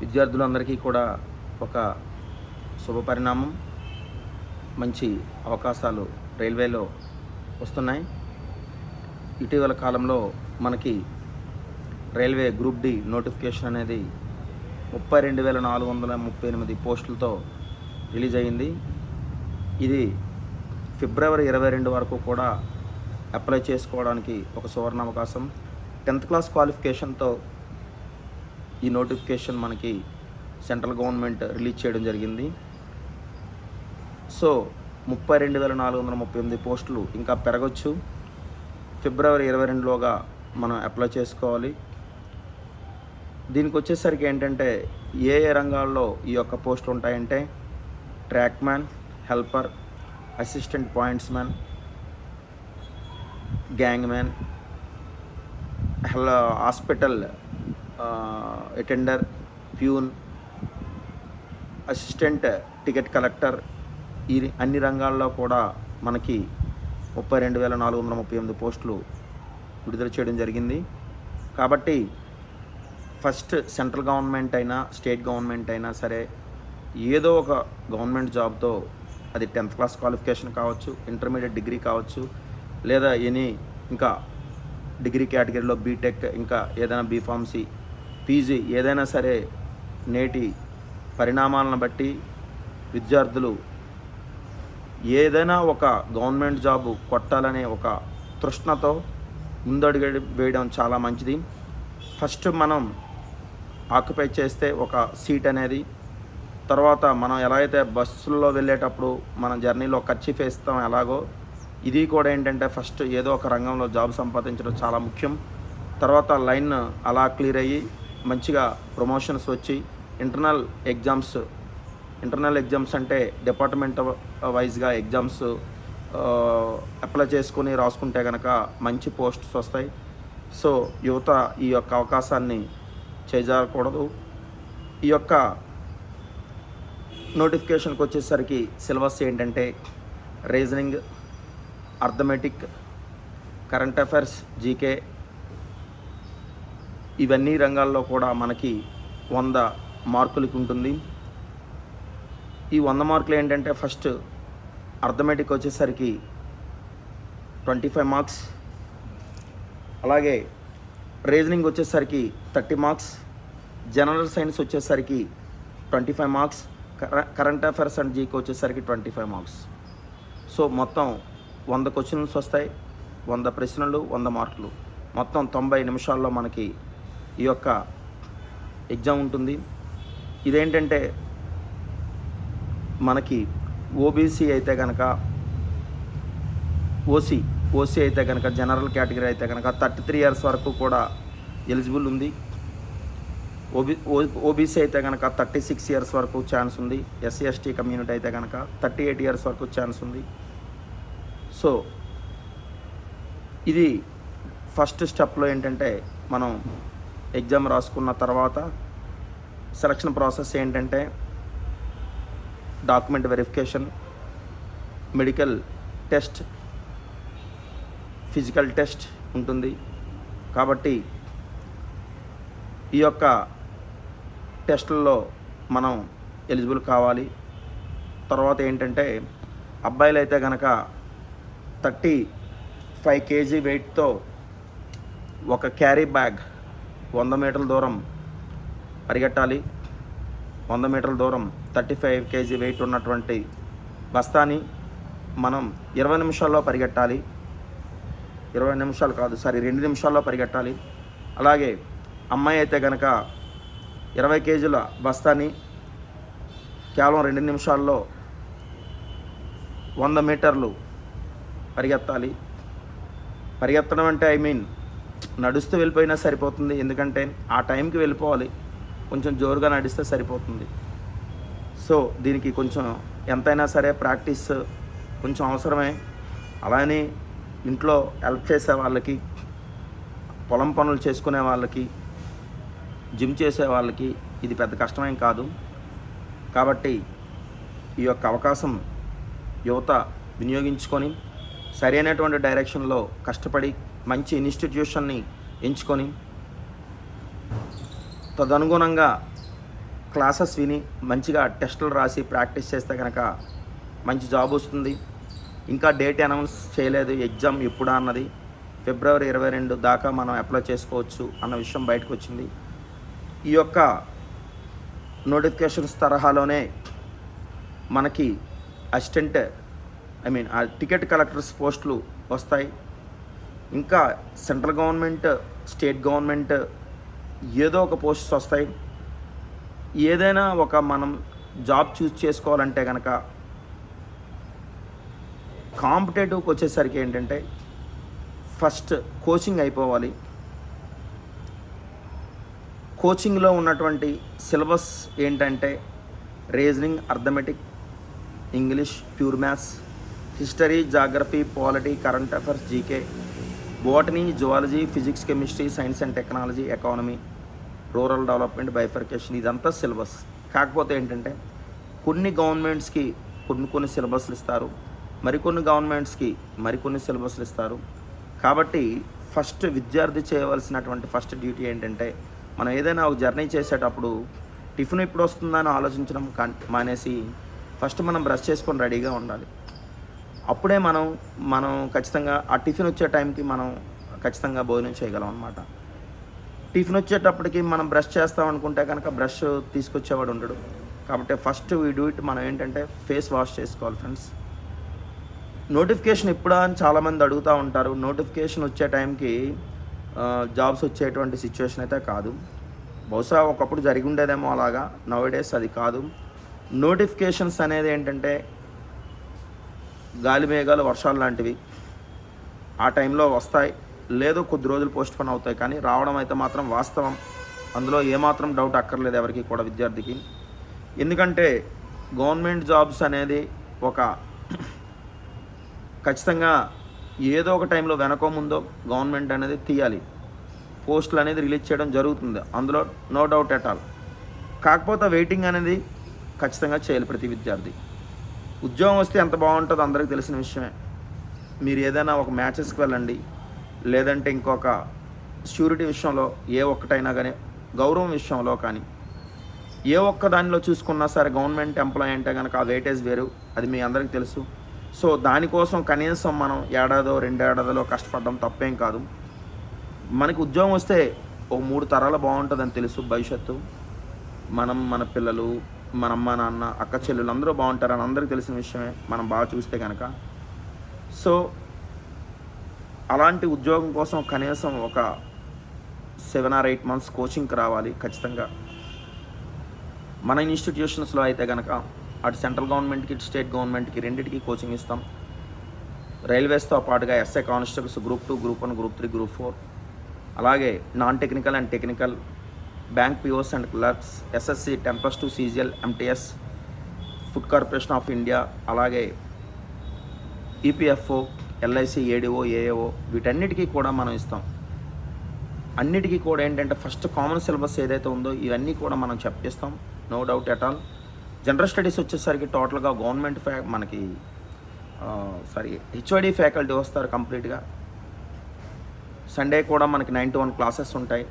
విద్యార్థులందరికీ కూడా ఒక శుభపరిణామం. మంచి అవకాశాలు రైల్వేలో వస్తున్నాయి. ఇటీవల కాలంలో మనకి రైల్వే గ్రూప్ డి నోటిఫికేషన్ అనేది 32,438 పోస్టులతో రిలీజ్ అయ్యింది. ఇది ఫిబ్రవరి 22 వరకు కూడా అప్లై చేసుకోవడానికి ఒక సువర్ణ అవకాశం. 10th క్లాస్ క్వాలిఫికేషన్తో ఈ నోటిఫికేషన్ మనకి సెంట్రల్ గవర్నమెంట్ రిలీజ్ చేయడం జరిగింది. సో 32,438 పోస్టులు ఇంకా పెరగచ్చు. ఫిబ్రవరి 22లోగా మనం అప్లై చేసుకోవాలి. దీనికి వచ్చేసరికి ఏంటంటే ఏ రంగాల్లో ఈ యొక్క పోస్టులు ఉంటాయంటే track man, helper, assistant points man, gang man, hospital attender, peon, assistant ticket collector, ఈ అన్ని రంగాల్లో కూడా మనకి 32,438 పోస్టులు విడుదల చేయడం జరిగింది. కాబట్టి ఫస్ట్ సెంట్రల్ గవర్నమెంట్ అయినా స్టేట్ గవర్నమెంట్ అయినా సరే ఏదో ఒక గవర్నమెంట్ జాబ్తో, అది 10th క్లాస్ క్వాలిఫికేషన్ కావచ్చు, ఇంటర్మీడియట్ డిగ్రీ కావచ్చు, లేదా ఇంకా డిగ్రీ కేటగిరీలో బీటెక్, ఇంకా ఏదైనా బీఫార్మసీ, పీజీ, ఏదైనా సరే నేటి పరిణామాలను బట్టి విద్యార్థులు ఏదైనా ఒక గవర్నమెంట్ జాబు కొట్టాలనే ఒక తృష్ణతో ముందడుగు వేయడం చాలా మంచిది. ఫస్ట్ మనం ఆక్యుపై చేస్తే ఒక సీట్ అనేది, తర్వాత మనం ఎలా అయితే బస్సుల్లో వెళ్ళేటప్పుడు మన జర్నీలో ఖర్చు వేస్తాం ఎలాగో, ఇది కూడా ఏంటంటే ఫస్ట్ ఏదో ఒక రంగంలో జాబ్ సంపాదించడం చాలా ముఖ్యం. తర్వాత లైన్ అలా క్లియర్ అయ్యి మంచిగా ప్రమోషన్స్ వచ్చి ఇంటర్నల్ ఎగ్జామ్స్ అంటే డిపార్ట్మెంట్ వైజ్గా ఎగ్జామ్స్ అప్లై చేసుకొని రాసుకుంటే కనుక మంచి పోస్ట్స్ వస్తాయి. సో యువత ఈ యొక్క అవకాశాన్ని చేజారకూడదు. ఈ యొక్క నోటిఫికేషన్కి వచ్చేసరికి సిలబస్ ఏంటంటే reasoning, arithmetic, current affairs, GK, ఇవన్నీ రంగాల్లో కూడా మనకి 100 మార్కులకి ఉంటుంది. ఈ 100 మార్కులు ఏంటంటే ఫస్ట్ అర్థమెటిక్ వచ్చేసరికి 25 మార్క్స్, అలాగే రీజనింగ్ వచ్చేసరికి 30 మార్క్స్, జనరల్ సైన్స్ వచ్చేసరికి 25 marks, current affairs and GK వచ్చేసరికి 25 మార్క్స్. సో మొత్తం 100 క్వశ్చన్స్ వస్తాయి, 100 ప్రశ్నలు, 100 మార్కులు, మొత్తం 90 నిమిషాల్లో మనకి ఈ యొక్క ఎగ్జామ్ ఉంటుంది. ఇదేంటంటే మనకి ఓబీసీ అయితే కనుక, ఓసీ అయితే కనుక, జనరల్ కేటగిరీ అయితే కనుక 33 ఇయర్స్ వరకు కూడా ఎలిజిబుల్ ఉంది. ఓబీసీ అయితే కనుక 36 ఇయర్స్ వరకు ఛాన్స్ ఉంది. ఎస్సీ ఎస్టీ కమ్యూనిటీ అయితే కనుక 38 ఇయర్స్ వరకు ఛాన్స్ ఉంది. సో ఇది ఫస్ట్ స్టెప్లో ఏంటంటే మనం ఎగ్జామ్ రాసుకున్న తర్వాత సెలక్షన్ ప్రాసెస్ ఏంటంటే document verification, medical test, physical test ఉంటుంది. కాబట్టి ఈ యొక్క టెస్టుల్లో మనం ఎలిజిబుల్ కావాలి. తర్వాత ఏంటంటే అబ్బాయిలు అయితే కనుక 35 kg వెయిట్తో ఒక క్యారీ బ్యాగ్ 100 మీటర్ల దూరం పరిగెట్టాలి. 100 మీటర్ల దూరం 35 kg వెయిట్ ఉన్నటువంటి బస్తాని మనం 20 నిమిషాల్లో పరిగెట్టాలి. 2 నిమిషాల్లో పరిగెట్టాలి. అలాగే అమ్మాయి అయితే కనుక 20 kgల బస్తాని కేవలం 2 నిమిషాల్లో 100 మీటర్లు పరిగెత్తాలి. పరిగెత్తడం అంటే నడుస్తూ వెళ్ళిపోయినా సరిపోతుంది, ఎందుకంటే ఆ టైంకి వెళ్ళిపోవాలి. కొంచెం జోరుగా నడిస్తే సరిపోతుంది. సో దీనికి కొంచెం ఎంతైనా సరే ప్రాక్టీస్ కొంచెం అవసరమే. అలానే ఇంట్లో హెల్ప్ చేసే వాళ్ళకి, పొలం పనులు చేసుకునే వాళ్ళకి, జిమ్ చేసే వాళ్ళకి ఇది పెద్ద కష్టమేం కాదు. కాబట్టి ఈ యొక్క అవకాశం యువత వినియోగించుకొని సరైనటువంటి డైరెక్షన్లో కష్టపడి మంచి ఇన్స్టిట్యూషన్ని ఎంచుకొని తదనుగుణంగా క్లాసెస్ విని మంచిగా టెస్టులు రాసి ప్రాక్టీస్ చేస్తే కనుక మంచి జాబ్ వస్తుంది. ఇంకా డేట్ అనౌన్స్ చేయలేదు ఎగ్జామ్ ఎప్పుడా అన్నది. ఫిబ్రవరి 22 దాకా మనం అప్లై చేసుకోవచ్చు అన్న విషయం బయటకు వచ్చింది. ఈ యొక్క నోటిఫికేషన్స్ తరహాలోనే మనకి అసిస్టెంట్ ఆ టికెట్ కలెక్టర్స్ పోస్టులు వస్తాయి. ఇంకా సెంట్రల్ గవర్నమెంట్, స్టేట్ గవర్నమెంట్ ఏదో ఒక పోస్ట్స్ వస్తాయి. ఏదైనా ఒక మనం జాబ్ చూస్ చేసుకోవాలంటే కనుక కాంపిటేటివ్కి వచ్చేసరికి ఏంటంటే ఫస్ట్ కోచింగ్ అయిపోవాలి. కోచింగ్లో ఉన్నటువంటి సిలబస్ ఏంటంటే reasoning, arithmetic, English, pure maths, history, geography, polity, current affairs, GK, botany, zoology, physics, chemistry, science and technology, economy, rural development, bifurcation, ఇదంతా సిలబస్. కాకపోతే ఏంటంటే కొన్ని గవర్నమెంట్స్కి కొన్ని సిలబస్లు ఇస్తారు, మరికొన్ని గవర్నమెంట్స్కి మరికొన్ని సిలబస్లు ఇస్తారు. కాబట్టి ఫస్ట్ విద్యార్థి చేయవలసినటువంటి ఫస్ట్ డ్యూటీ ఏంటంటే మనం ఏదైనా ఒక జర్నీ చేసేటప్పుడు టిఫిన్ ఎప్పుడు వస్తుందని ఆలోచించడం మానేసి ఫస్ట్ మనం బ్రష్ చేసుకొని రెడీగా ఉండాలి. అప్పుడే మనం ఖచ్చితంగా ఆ టిఫిన్ వచ్చే టైంకి మనం ఖచ్చితంగా భోజనం చేయగలం అన్నమాట. టిఫిన్ వచ్చేటప్పటికి మనం బ్రష్ చేస్తాం అనుకుంటే కనుక బ్రష్ తీసుకొచ్చేవాడు ఉండడు. కాబట్టి ఫస్ట్ వీ డూ ఇట్ మనం ఏంటంటే ఫేస్ వాష్ చేసుకోవాలి ఫ్రెండ్స్. నోటిఫికేషన్ ఎప్పుడా అని చాలామంది అడుగుతూ ఉంటారు. నోటిఫికేషన్ వచ్చే టైంకి జాబ్స్ వచ్చేటువంటి సిచ్యువేషన్ అయితే కాదు. బహుశా ఒకప్పుడు జరిగి ఉండేదేమో అలాగా. నౌడేస్ అది కాదు. నోటిఫికేషన్స్ అనేది ఏంటంటే గాలి మేఘాలు, వర్షాలు లాంటివి. ఆ టైంలో వస్తాయి, లేదో కొద్ది రోజులు పోస్ట్ పోన్ అవుతాయి, కానీ రావడం అయితే మాత్రం వాస్తవం. అందులో ఏమాత్రం డౌట్ అక్కర్లేదు ఎవరికి కూడా, విద్యార్థికి. ఎందుకంటే గవర్నమెంట్ జాబ్స్ అనేది ఒక ఖచ్చితంగా ఏదో ఒక టైంలో వెనకో ముందో గవర్నమెంట్ అనేది తీయాలి, పోస్టులు అనేది రిలీజ్ చేయడం జరుగుతుంది. అందులో నో డౌట్ ఎట్ ఆల్. కాకపోతే వెయిటింగ్ అనేది ఖచ్చితంగా చేయాలి ప్రతి విద్యార్థి. ఉద్యోగం వస్తే ఎంత బాగుంటుందో అందరికీ తెలిసిన విషయమే. మీరు ఏదైనా ఒక మ్యాచెస్కి వెళ్ళండి, లేదంటే ఇంకొక ష్యూరిటీ విషయంలో ఏ ఒక్కటైనా కానీ, గౌరవం విషయంలో కానీ ఏ ఒక్క దానిలో చూసుకున్నా సరే గవర్నమెంట్ ఎంప్లాయీ అంటే కనుక ఆ వెయిటేజ్ వేరు, అది మీ అందరికీ తెలుసు. సో దానికోసం కనీసం మనం ఏడాదో 2 ఏడాదిలో కష్టపడడం తప్పేం కాదు. మనకి ఉద్యోగం వస్తే ఒక 3 తరాలు బాగుంటుందని తెలుసు భవిష్యత్తు. మన పిల్లలు, మన అమ్మ నాన్న, అక్క చెల్లెలు అందరూ బాగుంటారని అందరికీ తెలిసిన విషయమే మనం బాగా చూస్తే కనుక. సో అలాంటి ఉద్యోగం కోసం కనీసం ఒక 7 or 8 months కోచింగ్కి రావాలి ఖచ్చితంగా. మన ఇన్స్టిట్యూషన్స్లో అయితే కనుక అటు సెంట్రల్ గవర్నమెంట్కి, ఇటు స్టేట్ గవర్నమెంట్కి రెండింటికి కోచింగ్ ఇస్తాం. రైల్వేస్తో పాటుగా SI constables group 2, group 1, group 3, group 4, అలాగే non technical and technical, bank POs and clerks, SSC 10+2 CGL, MTS, food corporation of India, అలాగే ఈపీఎఫ్ఓ, LIC, ADO, AAO, వీటన్నిటికీ కూడా మనం ఇస్తాం. అన్నిటికీ కూడా ఏంటంటే ఫస్ట్ కామన్ సిలబస్ ఏదైతే ఉందో ఇవన్నీ కూడా మనం చెప్పిస్తాం, no doubt at all. General studies వచ్చేసరికి టోటల్గా గవర్నమెంట్ హెచ్ఓడి ఫ్యాకల్టీ వస్తారు కంప్లీట్గా. సండే కూడా మనకి 9 to 1 క్లాసెస్ ఉంటాయి.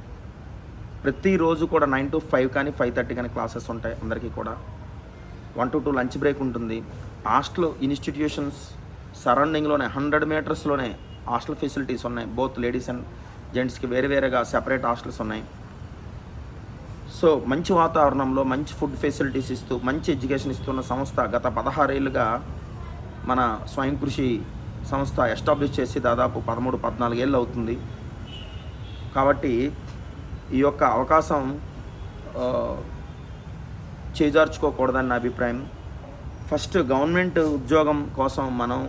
ప్రతిరోజు కూడా 9 to 5 కానీ 5:30 కానీ క్లాసెస్ ఉంటాయి అందరికీ కూడా. 1 to 2 లంచ్ బ్రేక్ ఉంటుంది. హాస్టల్ ఇన్స్టిట్యూషన్స్ సరౌండింగ్లోనే 100 మీటర్స్లోనే హాస్టల్ ఫెసిలిటీస్ ఉన్నాయి. బోత్ లేడీస్ అండ్ జెంట్స్కి వేరుగా సెపరేట్ హాస్టల్స్ ఉన్నాయి. సో మంచి వాతావరణంలో మంచి ఫుడ్ ఫెసిలిటీస్ ఇస్తూ మంచి ఎడ్యుకేషన్ ఇస్తున్న సంస్థ. గత 16 ఏళ్ళుగా మన స్వయం కృషి సంస్థ ఎస్టాబ్లిష్ చేసి దాదాపు 13-14 ఏళ్ళు అవుతుంది. కాబట్టి ఈ యొక్క అవకాశం చేజార్చుకోకూడదని నా అభిప్రాయం. ఫస్ట్ గవర్నమెంట్ ఉద్యోగం కోసం మనం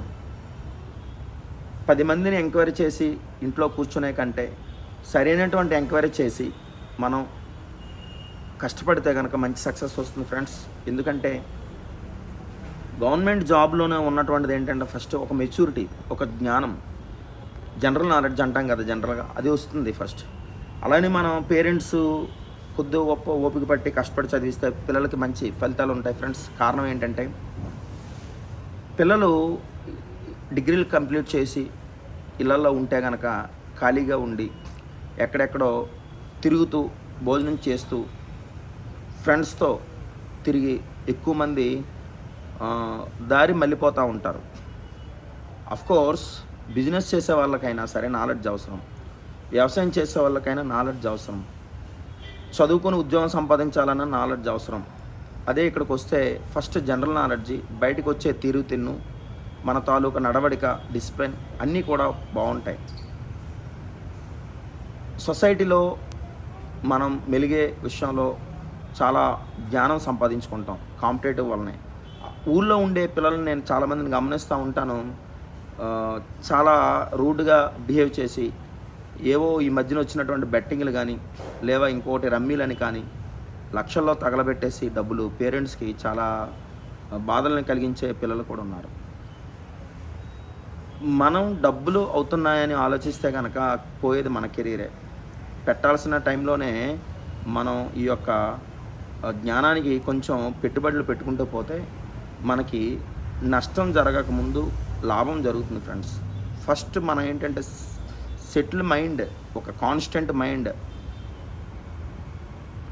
10 మందిని ఎంక్వైరీ చేసి ఇంట్లో కూర్చునే కంటే సరైనటువంటి ఎంక్వైరీ చేసి మనం కష్టపడితే కనుక మంచి సక్సెస్ వస్తుంది ఫ్రెండ్స్. ఎందుకంటే గవర్నమెంట్ జాబ్లోనే ఉన్నటువంటిది ఏంటంటే ఫస్ట్ ఒక మెచ్యూరిటీ, ఒక జ్ఞానం, జనరల్ నాలెడ్జ్ అంటాం కదా జనరల్గా, అది వస్తుంది ఫస్ట్. అలానే మనం పేరెంట్స్ కొద్ది గొప్ప ఓపిక పట్టి కష్టపడి చదివిస్తే పిల్లలకి మంచి ఫలితాలు ఉంటాయి ఫ్రెండ్స్. కారణం ఏంటంటే పిల్లలు డిగ్రీలు కంప్లీట్ చేసి ఇళ్ళల్లో ఉంటే కనుక ఖాళీగా ఉండి ఎక్కడెక్కడో తిరుగుతూ భోజనం చేస్తూ ఫ్రెండ్స్తో తిరిగి ఎక్కువ మంది దారి మళ్ళీపోతూ ఉంటారు. కోర్స్ బిజినెస్ చేసే వాళ్ళకైనా సరే నాలెడ్జ్ అవసరం, వ్యవసాయం చేసే వాళ్ళకైనా నాలెడ్జ్ అవసరం, చదువుకొని ఉద్యోగం సంపాదించాలన్న నాలెడ్జ్ అవసరం. అదే ఇక్కడికి వస్తే ఫస్ట్ జనరల్ నాలెడ్జి, బయటకు వచ్చే తీరు తిన్ను, మన తాలూకా నడవడిక, డిసిప్లిన్ అన్నీ కూడా బాగుంటాయి. సొసైటీలో మనం మెలిగే విషయంలో చాలా జ్ఞానం సంపాదించుకుంటాం కాంపిటేటివ్ వల్లనే. ఊళ్ళో ఉండే పిల్లల్ని నేను చాలామందిని గమనిస్తూ ఉంటాను, చాలా రూడ్గా బిహేవ్ చేసి ఏవో ఈ మధ్యన వచ్చినటువంటి బెట్టింగ్లు కానీ లేవా ఇంకోటి రమ్మీలని కానీ లక్షల్లో తగలబెట్టేసి డబ్బులు పేరెంట్స్కి చాలా బాధలను కలిగించే పిల్లలు కూడా ఉన్నారు. మనం డబ్బులు అవుతున్నాయని ఆలోచిస్తే కనుక పోయేది మన కెరీరే. పెట్టాల్సిన టైంలోనే మనం ఈ యొక్క జ్ఞానానికి కొంచెం పెట్టుబడులు పెట్టుకుంటూ పోతే మనకి నష్టం జరగకముందు లాభం జరుగుతుంది ఫ్రెండ్స్. ఫస్ట్ మనం ఏంటంటే సెటిల్ మైండ్, ఒక కాన్స్టెంట్ మైండ్,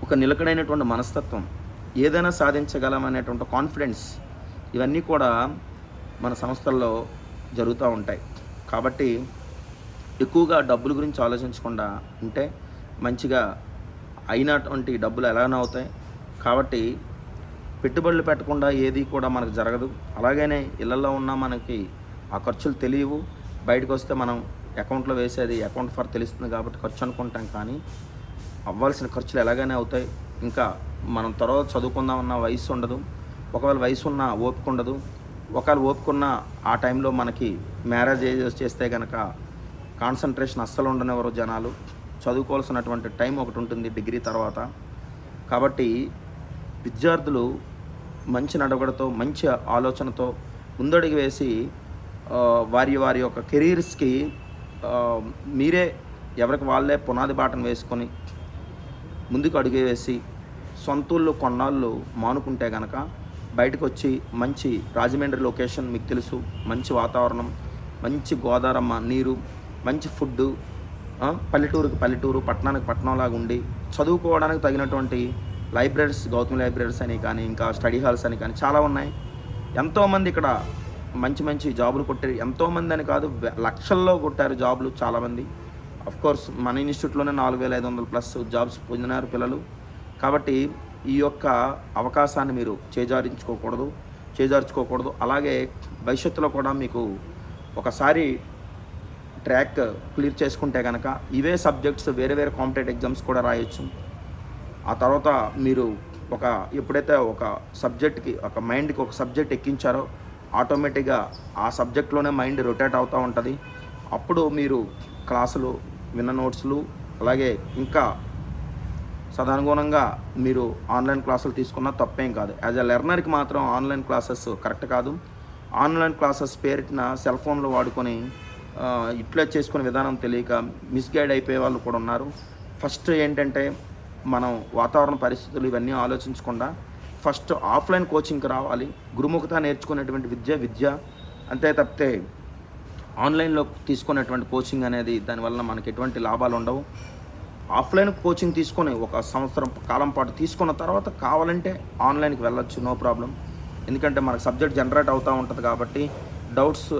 ఒక నిలకడైనటువంటి మనస్తత్వం, ఏదైనా సాధించగలమనేటువంటి కాన్ఫిడెన్స్, ఇవన్నీ కూడా మన సంస్థల్లో జరుగుతూ ఉంటాయి. కాబట్టి ఎక్కువగా డబ్బుల గురించి ఆలోచించకుండా ఉంటే మంచిగా అయినటువంటి డబ్బులు ఎలాగైనా అవుతాయి. కాబట్టి పెట్టుబడులు పెట్టకుండా ఏది కూడా మనకు జరగదు. అలాగనే ఇళ్లలో ఉన్న మనకి ఆ ఖర్చులు తెలియవు, బయటకు వస్తే మనం అకౌంట్లో వేసేది అకౌంట్ ఫర్ తెలుస్తుంది కాబట్టి ఖర్చు అనుకుంటాం, కానీ అవ్వాల్సిన ఖర్చులు ఎలాగైనా అవుతాయి. ఇంకా మనం తర్వాత చదువుకుందామన్న వయసు ఉండదు, ఒకవేళ వయసు ఉన్న ఓపిక ఉండదు, ఒకవేళ ఓపిక ఉన్న ఆ టైంలో మనకి మ్యారేజ్ చేస్తే కనుక కాన్సన్ట్రేషన్ అస్సలు ఉండనివ్వరు జనాలు. చదువుకోవాల్సినటువంటి టైం ఒకటి ఉంటుంది డిగ్రీ తర్వాత. కాబట్టి విద్యార్థులు మంచి నడవడితో, మంచి ఆలోచనతో ముందడుగు వేసి వారి యొక్క కెరీర్స్కి మీరే ఎవరికి వాళ్ళే పునాది బాటను వేసుకొని ముందుకు అడుగు వేసి సొంతూళ్ళు కొన్నాళ్ళు మానుకుంటే కనుక బయటకు వచ్చి మంచి రాజమండ్రి లొకేషన్ మీకు తెలుసు, మంచి వాతావరణం, మంచి గోదావరమ్మ నీరు, మంచి ఫుడ్డు, పల్లెటూరుకి పల్లెటూరు, పట్టణానికి పట్టణంలాగా ఉండి చదువుకోవడానికి తగినటువంటి లైబ్రరీస్, గౌతమి లైబ్రరీస్ అని కానీ ఇంకా స్టడీ హాల్స్ అని కానీ చాలా ఉన్నాయి. ఎంతోమంది ఇక్కడ మంచి మంచి జాబులు కొట్టారు. ఎంతోమంది అని కాదు, లక్షల్లో కొట్టారు జాబులు చాలామంది. కోర్స్ మన ఇన్స్టిట్యూట్లోనే 4500+ జాబ్స్ పొందినారు పిల్లలు. కాబట్టి ఈ యొక్క అవకాశాన్ని మీరు చేజార్చుకోకూడదు. అలాగే భవిష్యత్తులో కూడా మీకు ఒకసారి ట్రాక్ క్లియర్ చేసుకుంటే కనుక ఇవే సబ్జెక్ట్స్ వేరే వేరే కాంపిటేటివ్ ఎగ్జామ్స్ కూడా రాయొచ్చు. ఆ తర్వాత మీరు ఎప్పుడైతే ఒక సబ్జెక్ట్కి, ఒక మైండ్కి ఒక సబ్జెక్ట్ ఎక్కించారో ఆటోమేటిక్గా ఆ సబ్జెక్ట్లోనే మైండ్ రొటేట్ అవుతూ ఉంటుంది. అప్పుడు మీరు క్లాసులు విన్న నోట్స్లు అలాగే ఇంకా సదనుగుణంగా మీరు ఆన్లైన్ క్లాసులు తీసుకున్నా తప్పేం కాదు. యాజ్ ఎ లెర్నర్కి మాత్రం ఆన్లైన్ క్లాసెస్ కరెక్ట్ కాదు. ఆన్లైన్ క్లాసెస్ పేరిటిన సెల్ ఫోన్లు వాడుకొని యూటిలైజ్ చేసుకునే విధానం తెలియక మిస్గైడ్ అయిపోయే వాళ్ళు కూడా ఉన్నారు. ఫస్ట్ ఏంటంటే మనం వాతావరణ పరిస్థితులు ఇవన్నీ ఆలోచించకుండా ఫస్ట్ ఆఫ్లైన్ కోచింగ్కి రావాలి. గురుముఖత నేర్చుకునేటువంటి విద్య అంతే తప్పితే ఆన్లైన్లో తీసుకునేటువంటి కోచింగ్ అనేది దానివల్ల మనకి ఎటువంటి లాభాలు ఉండవు. ఆఫ్లైన్ కోచింగ్ తీసుకొని 1 సంవత్సరం కాలం పాటు తీసుకున్న తర్వాత కావాలంటే ఆన్లైన్కి వెళ్ళొచ్చు, నో ప్రాబ్లం. ఎందుకంటే మనకు సబ్జెక్ట్ జనరేట్ అవుతూ ఉంటుంది కాబట్టి డౌట్స్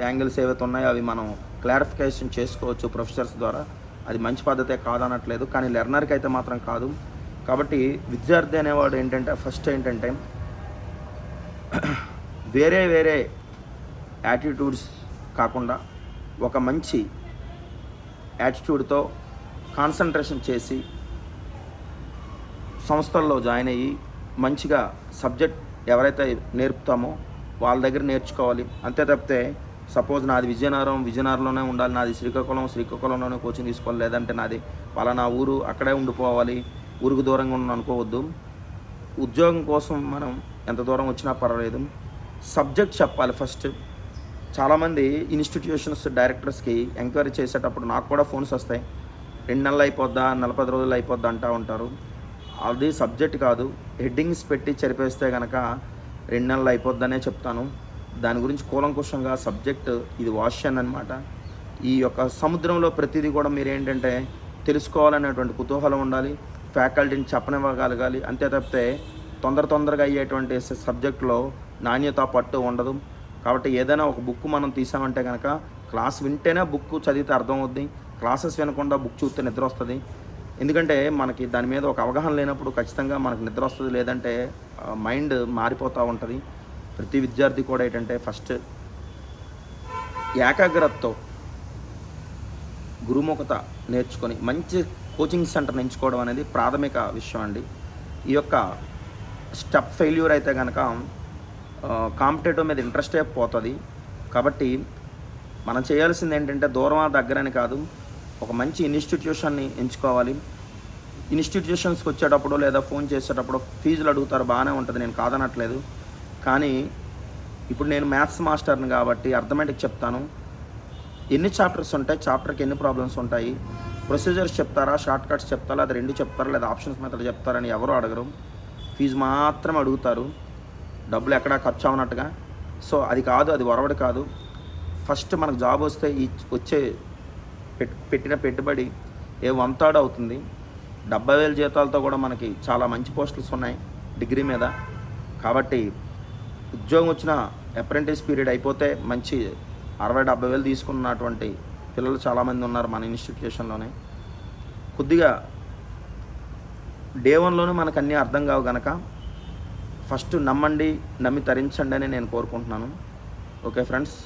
యాంగిల్స్ ఏవైతే ఉన్నాయో అవి మనం క్లారిఫికేషన్ చేసుకోవచ్చు ప్రొఫెసర్స్ ద్వారా. అది మంచి పద్ధతే కాదనట్లేదు, కానీ లెర్నర్కి అయితే మాత్రం కాదు. కాబట్టి విద్యార్థి అనేవాడు ఫస్ట్ ఏంటంటే వేరే యాటిట్యూడ్స్ కాకుండా ఒక మంచి యాటిట్యూడ్తో కాన్సన్ట్రేషన్ చేసి సంస్థల్లో జాయిన్ అయ్యి మంచిగా సబ్జెక్ట్ ఎవరైతే నేర్పుతామో వాళ్ళ దగ్గర నేర్చుకోవాలి. అంతే తప్పితే సపోజ్ నాది విజయనగరంలోనే ఉండాలి, నాది శ్రీకాకుళంలోనే కోచింగ్ తీసుకోవాలి, లేదంటే నాది పలానా ఊరు అక్కడే ఉండిపోవాలి, ఊరికి దూరంగా ఉండను అనుకోవద్దు. ఉద్యోగం కోసం మనం ఎంత దూరం వచ్చినా పర్వాలేదు, సబ్జెక్ట్ చెప్పాలి ఫస్ట్. చాలామంది ఇన్స్టిట్యూషన్స్ డైరెక్టర్స్కి ఎంక్వైరీ చేసేటప్పుడు నాకు కూడా ఫోన్స్ వస్తాయి, 2 నెలలు అయిపోద్దా, 40 రోజులు అయిపోద్దా అంటూ ఉంటారు. అది సబ్జెక్ట్ కాదు, హెడ్డింగ్స్ పెట్టి చెరిపేస్తే కనుక 2 నెలలు అయిపోద్దనే చెప్తాను. దాని గురించి కూలంకుషంగా సబ్జెక్ట్ ఇది వాష్యన్ అనమాట. ఈ యొక్క సముద్రంలో ప్రతిదీ కూడా మీరు తెలుసుకోవాలనేటువంటి కుతూహలం ఉండాలి. ఫ్యాకల్టీని చెప్పనివ్వగలగాలి. అంతే తప్పితే తొందరగా అయ్యేటువంటి సబ్జెక్టులో నాణ్యత, పట్టు ఉండదు. కాబట్టి ఏదైనా ఒక బుక్ మనం తీసామంటే కనుక క్లాస్ వింటేనే బుక్ చదివితే అర్థమవుద్ది. క్లాసెస్ వినకుండా బుక్ చూస్తే నిద్ర వస్తుంది. ఎందుకంటే మనకి దాని మీద ఒక అవగాహన లేనప్పుడు ఖచ్చితంగా మనకు నిద్ర వస్తుంది. లేదంటే మైండ్ మారిపోతూ ఉంటుంది. ప్రతి విద్యార్థి కూడా ఏంటంటే ఫస్ట్ ఏకాగ్రతతో గురుముఖత నేర్చుకొని మంచి కోచింగ్ సెంటర్ని ఎంచుకోవడం అనేది ప్రాథమిక విషయం అండి. ఈ యొక్క స్టెప్ ఫెయిల్యూర్ అయితే కనుక కాంపిటేటివ్ మీద ఇంట్రెస్టే పోతుంది. కాబట్టి మనం చేయాల్సింది ఏంటంటే దూరమా దగ్గరని కాదు, ఒక మంచి ఇన్స్టిట్యూషన్ని ఎంచుకోవాలి. ఇన్స్టిట్యూషన్స్కి వచ్చేటప్పుడు లేదా ఫోన్ చేసేటప్పుడు ఫీజులు అడుగుతారు, బాగానే ఉంటుంది, నేను కాదనట్లేదు. కానీ ఇప్పుడు నేను మ్యాథ్స్ మాస్టర్ని కాబట్టి అర్థమెటిక్ చెప్తాను. ఎన్ని చాప్టర్స్ ఉంటాయి, చాప్టర్కి ఎన్ని ప్రాబ్లమ్స్ ఉంటాయి, ప్రొసీజర్స్ చెప్తారా, షార్ట్ కట్స్ చెప్తారా, అది రెండు చెప్తారా, లేదా ఆప్షన్స్ మెథడ్ చెప్తారని ఎవరు అడగరు. ఫీజు మాత్రం అడుగుతారు, డబ్బులు ఎక్కడా ఖర్చు అవనట్టుగా. సో అది కాదు, అది ఒరవడి కాదు. ఫస్ట్ మనకు జాబ్ వస్తే ఈ వచ్చే పెట్టిన పెట్టుబడి వంతాడు అవుతుంది. 70,000 జీతాలతో కూడా మనకి చాలా మంచి పోస్టులు ఉన్నాయి డిగ్రీ మీద. కాబట్టి ఉద్యోగం వచ్చిన అప్రెంటిస్ పీరియడ్ అయిపోతే మంచి 60,000-70,000 తీసుకున్నటువంటి పిల్లలు చాలామంది ఉన్నారు మన ఇన్స్టిట్యూషన్లోనే. కొద్దిగా డే 1లోనే మనకు అన్నీ అర్థం కావు కనుక ఫస్ట్ నమ్మండి, నమ్మి తరించండి అని నేను కోరుకుంటున్నాను. Okay friends.